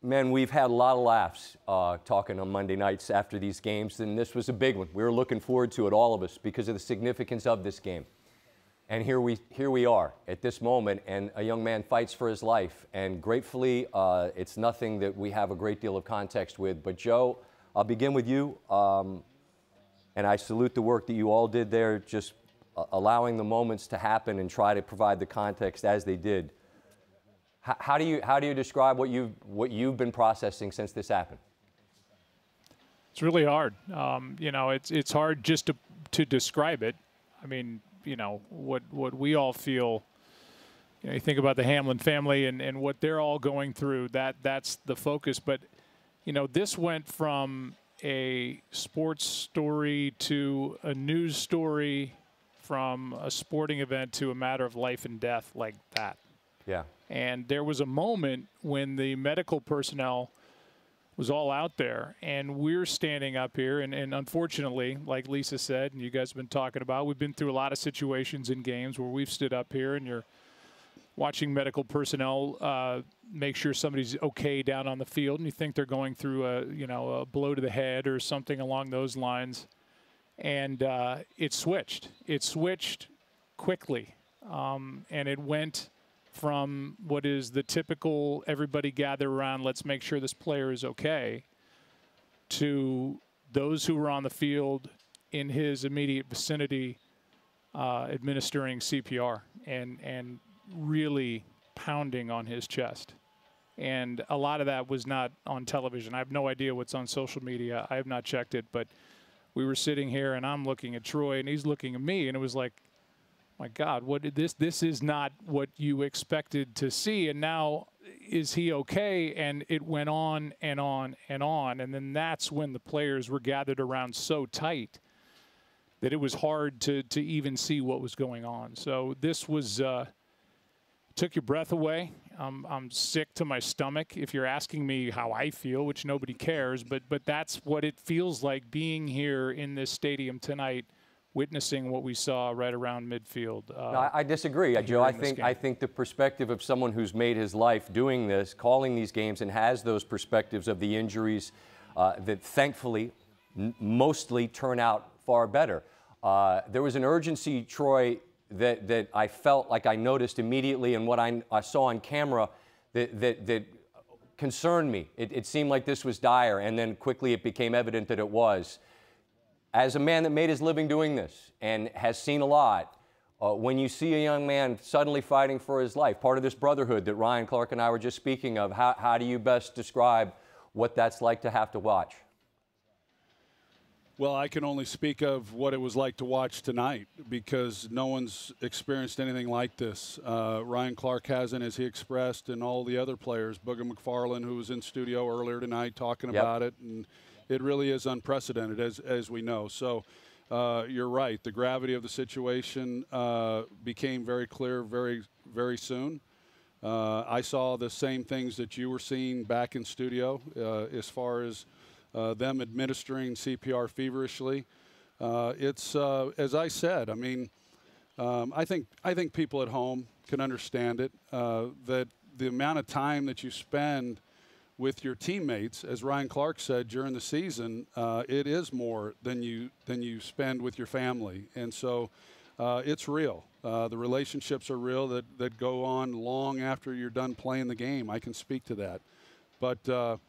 Men, we've had a lot of laughs talking on Monday nights after these games, and this was a big one. We were looking forward to it, all of us, because of the significance of this game. And here we are at this moment, and a young man fights for his life. And gratefully, it's nothing that we have a great deal of context with. But Joe, I'll begin with you, and I salute the work that you all did there, just allowing the moments to happen and try to provide the context as they did. How do you describe what you've been processing since this happened? It's really hard. You know, it's hard just to describe it. I mean, you know, what we all feel. You know, you think about the Hamlin family and what they're all going through. That's the focus. But you know, this went from a sports story to a news story, from a sporting event to a matter of life and death like that. Yeah. And there was a moment when the medical personnel was all out there, and we're standing up here, and unfortunately, like Lisa said, and you guys have been talking about, we've been through a lot of situations in games where we've stood up here and you're watching medical personnel make sure somebody's okay down on the field, and you think they're going through a blow to the head or something along those lines. And it switched. It switched quickly, and it went from what is the typical everybody gather around, let's make sure this player is okay, to those who were on the field in his immediate vicinity administering CPR and really pounding on his chest. And a lot of that was not on television. I have no idea what's on social media. I have not checked it, but we were sitting here and I'm looking at Troy and he's looking at me, and it was like, my God, what did this is not what you expected to see. And now, is he okay? And it went on and on and on. And then that's when the players were gathered around so tight that it was hard to even see what was going on. So this was, took your breath away. I'm sick to my stomach if you're asking me how I feel, which nobody cares, but that's what it feels like being here in this stadium tonight, witnessing what we saw right around midfield. No, I disagree, Joe. I think the perspective of someone who's made his life doing this, calling these games, and has those perspectives of the injuries that thankfully mostly turn out far better. There was an urgency, Troy, that I felt like I noticed immediately, and what I saw on camera that concerned me. It seemed like this was dire, and then quickly it became evident that it was. As a man that made his living doing this and has seen a lot, when you see a young man suddenly fighting for his life, part of this brotherhood that Ryan Clark and I were just speaking of, how do you best describe what that's like to have to watch? Well, I can only speak of what it was like to watch tonight, because no one's experienced anything like this. Ryan Clark hasn't, as he expressed, and all the other players. Booger McFarland, who was in studio earlier tonight talking about it, and it really is unprecedented, as we know. So you're right. The gravity of the situation became very clear very, very soon. I saw the same things that you were seeing back in studio as far as them administering CPR feverishly. It's as I said. I mean, I think people at home can understand it. That the amount of time that you spend with your teammates, as Ryan Clark said during the season, it is more than you spend with your family, and so it's real. The relationships are real that go on long after you're done playing the game. I can speak to that, but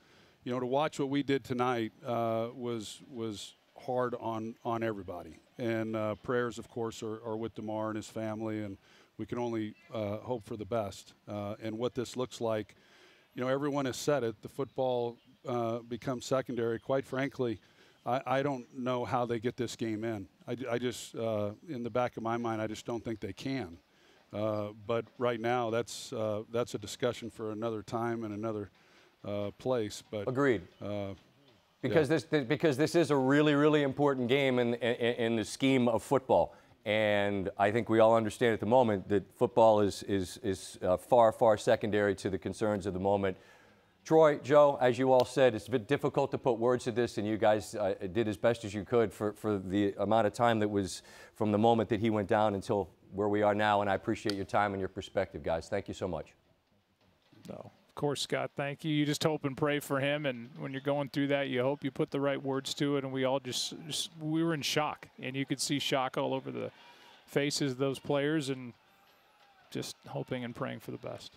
you know, to watch what we did tonight was hard on everybody. And prayers, of course, are with Damar and his family, and we can only hope for the best. And what this looks like, you know, everyone has said it, the football becomes secondary. Quite frankly, I don't know how they get this game in. I just, in the back of my mind, I just don't think they can. But right now, that's a discussion for another time and another place. But agreed. Because this is a really, really important game in the scheme of football. And I think we all understand at the moment that football is far, far secondary to the concerns of the moment. Troy, Joe, as you all said, it's a bit difficult to put words to this, and you guys did as best as you could for the amount of time that was from the moment that he went down until where we are now, and I appreciate your time and your perspective, guys. Thank you so much. No. Of course, Scott, thank you. You just hope and pray for him, and when you're going through that, you hope you put the right words to it, and we all we were in shock, and you could see shock all over the faces of those players, and just hoping and praying for the best.